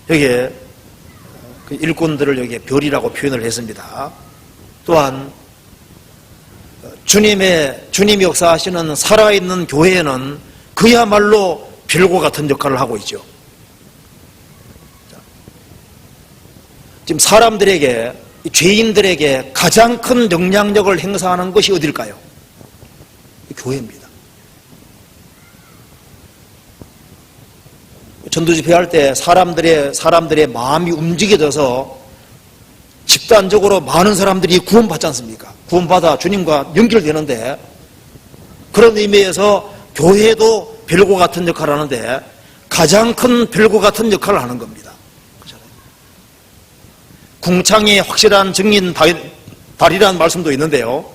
여기에 그 일꾼들을 여기에 별이라고 표현을 했습니다. 또한 주님이 역사하시는 살아있는 교회는 그야말로 별과 같은 역할을 하고 있죠. 지금 사람들에게, 죄인들에게 가장 큰 영향력을 행사하는 것이 어딜까요? 교회입니다. 전도집회할 때 사람들의 마음이 움직여져서 집단적으로 많은 사람들이 구원받지 않습니까? 구원받아 주님과 연결되는데, 그런 의미에서 교회도 별과 같은 역할을 하는데 가장 큰 별과 같은 역할을 하는 겁니다. 그렇잖아요. 궁창이 확실한 증인 달이라는 말씀도 있는데요,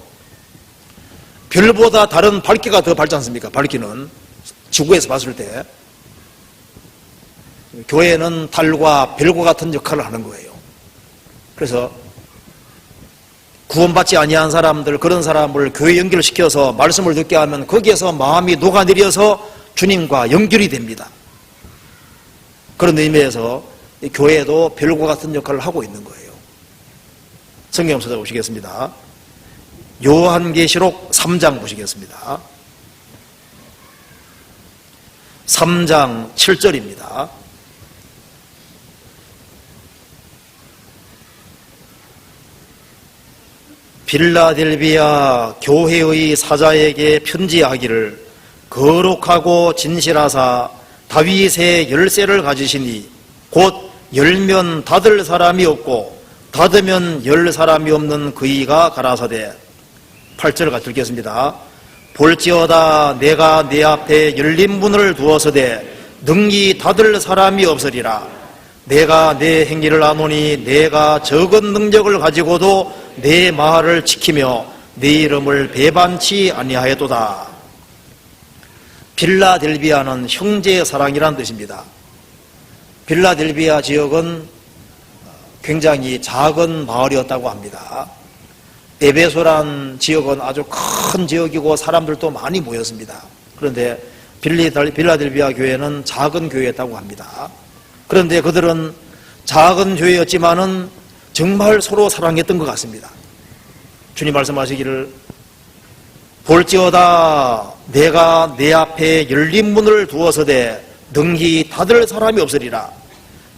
별보다 다른 밝기가 더 밝지 않습니까? 밝기는 지구에서 봤을 때 교회는 달과 별과 같은 역할을 하는 거예요. 그래서 구원받지 아니한 사람들, 그런 사람을 교회 연결시켜서 말씀을 듣게 하면 거기에서 마음이 녹아내려서 주님과 연결이 됩니다. 그런 의미에서 교회도 별과 같은 역할을 하고 있는 거예요. 성경 찾아보시겠습니다. 요한계시록 3장 보시겠습니다. 3장 7절입니다. 빌라델비아 교회의 사자에게 편지하기를, 거룩하고 진실하사 다윗의 열쇠를 가지시니 곧 열면 닫을 사람이 없고 닫으면 열 사람이 없는 그이가 가라사대. 8절 같이 읽겠습니다. 볼지어다 내가 내 앞에 열린 문을 두었으되 능히 닫을 사람이 없으리라. 내가 내 행위를 아노니 내가 적은 능력을 가지고도 내 말을 지키며 내 이름을 배반치 아니하였도다. 빌라델비아는 형제의 사랑이라는 뜻입니다. 빌라델비아 지역은 굉장히 작은 마을이었다고 합니다. 에베소란 지역은 아주 큰 지역이고 사람들도 많이 모였습니다. 그런데 빌라델비아 교회는 작은 교회였다고 합니다. 그런데 그들은 작은 교회였지만은 정말 서로 사랑했던 것 같습니다. 주님 말씀하시기를, 볼지어다 내가 내 앞에 열린 문을 두어서되 능히 닫을 사람이 없으리라.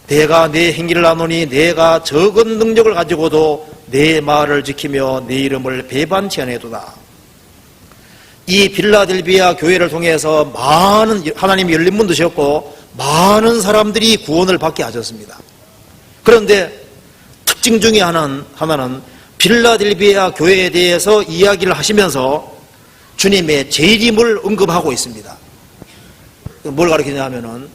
내가 내 행위를 아노니 내가 적은 능력을 가지고도 내 말을 지키며 내 이름을 배반치 아니하도다. 이 빌라델비아 교회를 통해서 많은, 하나님이 열린 문 두셨고 많은 사람들이 구원을 받게 하셨습니다. 그런데 특징 중에 하나는 빌라델비아 교회에 대해서 이야기를 하시면서 주님의 재림을 언급하고 있습니다. 뭘 가르치냐 하면은,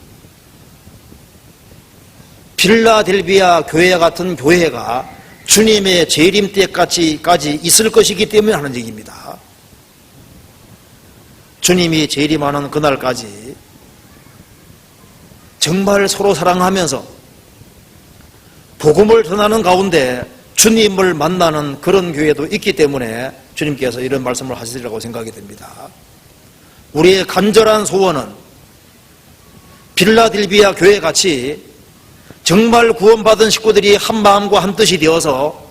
빌라델비아 교회 같은 교회가 주님의 재림 때까지 있을 것이기 때문에 하는 얘기입니다. 주님이 재림하는 그날까지 정말 서로 사랑하면서 복음을 전하는 가운데 주님을 만나는 그런 교회도 있기 때문에 주님께서 이런 말씀을 하시리라고 생각이 됩니다. 우리의 간절한 소원은 빌라델비아 교회 같이 정말 구원받은 식구들이 한 마음과 한 뜻이 되어서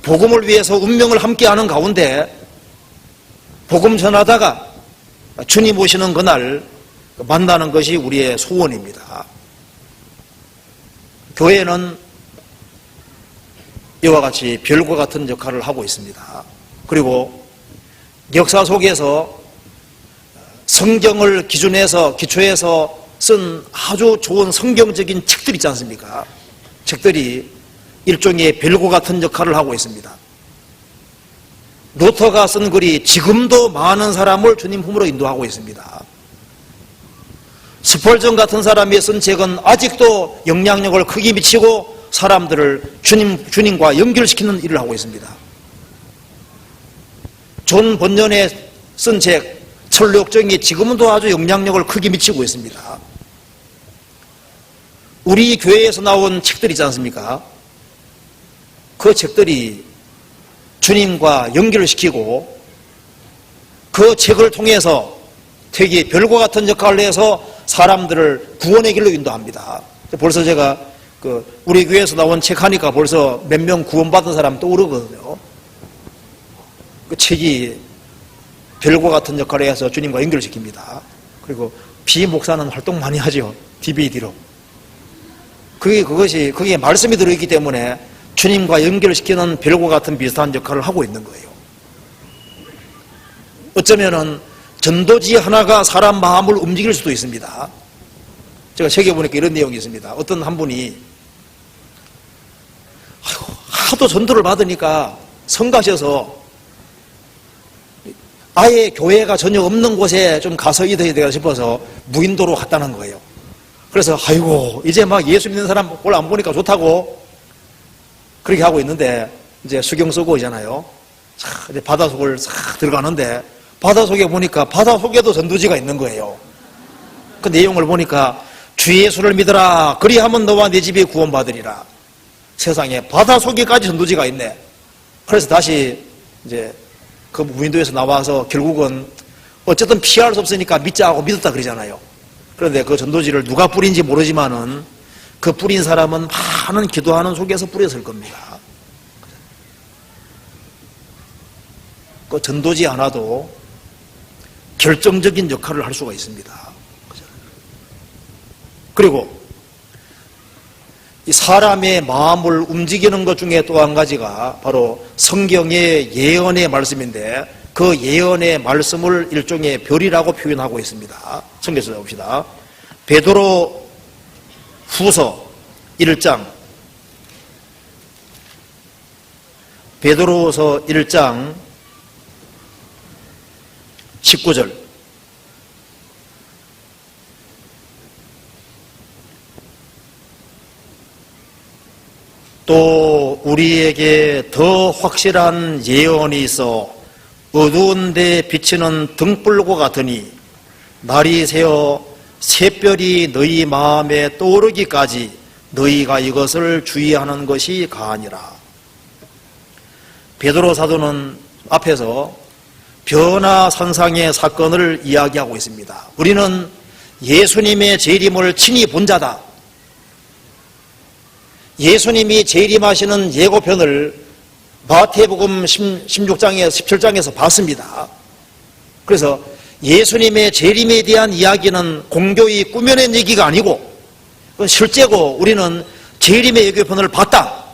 복음을 위해서 운명을 함께하는 가운데 복음 전하다가 주님 오시는 그날 만나는 것이 우리의 소원입니다. 교회는 이와 같이 별과 같은 역할을 하고 있습니다. 그리고 역사 속에서 성경을 기초해서 쓴 아주 좋은 성경적인 책들 있지 않습니까? 책들이 일종의 별과 같은 역할을 하고 있습니다. 루터가 쓴 글이 지금도 많은 사람을 주님 품으로 인도하고 있습니다. 스펄전 같은 사람이 쓴 책은 아직도 영향력을 크게 미치고 사람들을 주님과 연결시키는 일을 하고 있습니다. 존 번연의 쓴 책 천록정이 지금도 아주 영향력을 크게 미치고 있습니다. 우리 교회에서 나온 책들 있지 않습니까? 그 책들이 주님과 연결시키고 그 책을 통해서 되게 별과 같은 역할을 해서 사람들을 구원의 길로 인도합니다. 벌써 제가 우리 교회에서 나온 책 하니까 벌써 몇 명 구원받은 사람 떠오르거든요. 그 책이 별과 같은 역할을 해서 주님과 연결시킵니다. 그리고 비목사는 활동 많이 하죠. DVD로. 거기에 말씀이 들어있기 때문에 주님과 연결시키는 별과 같은 비슷한 역할을 하고 있는 거예요. 어쩌면은 전도지 하나가 사람 마음을 움직일 수도 있습니다. 제가 책에 보니까 이런 내용이 있습니다. 어떤 한 분이 하도 전도를 받으니까 성가셔서 아예 교회가 전혀 없는 곳에 좀 가서 있어야 되겠다 싶어서 무인도로 갔다는 거예요. 그래서 아이고 이제 막 예수 믿는 사람 꼴 안 보니까 좋다고 그렇게 하고 있는데 이제 수경 쓰고 오잖아요. 이제 바닷속을 싹 들어가는데 바닷속에 보니까 바닷속에도 전도지가 있는 거예요. 그 내용을 보니까 주 예수를 믿어라. 그리하면 너와 네 집이 구원받으리라. 세상에 바닷속에까지 전도지가 있네. 그래서 다시 이제 그 무인도에서 나와서 결국은 어쨌든 피할 수 없으니까 믿자 하고 믿었다 그러잖아요. 그런데 그 전도지를 누가 뿌린지 모르지만은 그 뿌린 사람은 많은 기도하는 속에서 뿌렸을 겁니다. 그 전도지 하나도 결정적인 역할을 할 수가 있습니다. 그리고 이 사람의 마음을 움직이는 것 중에 또 한 가지가 바로 성경의 예언의 말씀인데 그 예언의 말씀을 일종의 별이라고 표현하고 있습니다. 성경에서 봅시다. 베드로 후서 1장 베드로서 1장 19절 또 우리에게 더 확실한 예언이 있어 어두운 데 비치는 등불과 같으니 날이 새어 샛별이 너희 마음에 떠오르기까지 너희가 이것을 주의하는 것이 가하니라. 베드로 사도는 앞에서 변화산상의 사건을 이야기하고 있습니다. 우리는 예수님의 재림을 친히 본 자다. 예수님이 재림하시는 예고편을 마태복음 16장에서 17장에서 봤습니다. 그래서 예수님의 재림에 대한 이야기는 공교히 꾸며낸 얘기가 아니고 실제고 우리는 재림의 예고편을 봤다.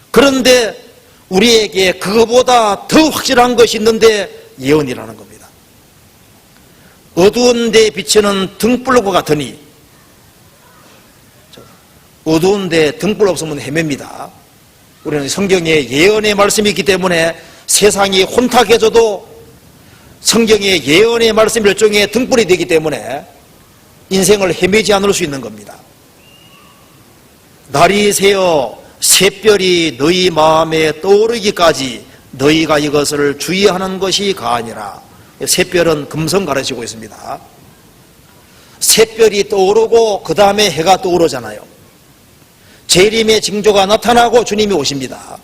그런데 우리에게 그거보다 더 확실한 것이 있는데 예언이라는 겁니다. 어두운 데 비치는 등불과 같으니 어두운 데 등불 없으면 헤맵니다. 우리는 성경에 예언의 말씀이 있기 때문에 세상이 혼탁해져도 성경의 예언의 말씀 일종의 등불이 되기 때문에 인생을 헤매지 않을 수 있는 겁니다. 날이 새어 샛별이 너희 마음에 떠오르기까지 너희가 이것을 주의하는 것이 가하니라. 샛별은 금성 가르치고 있습니다. 샛별이 떠오르고 그 다음에 해가 떠오르잖아요. 재림의 징조가 나타나고 주님이 오십니다.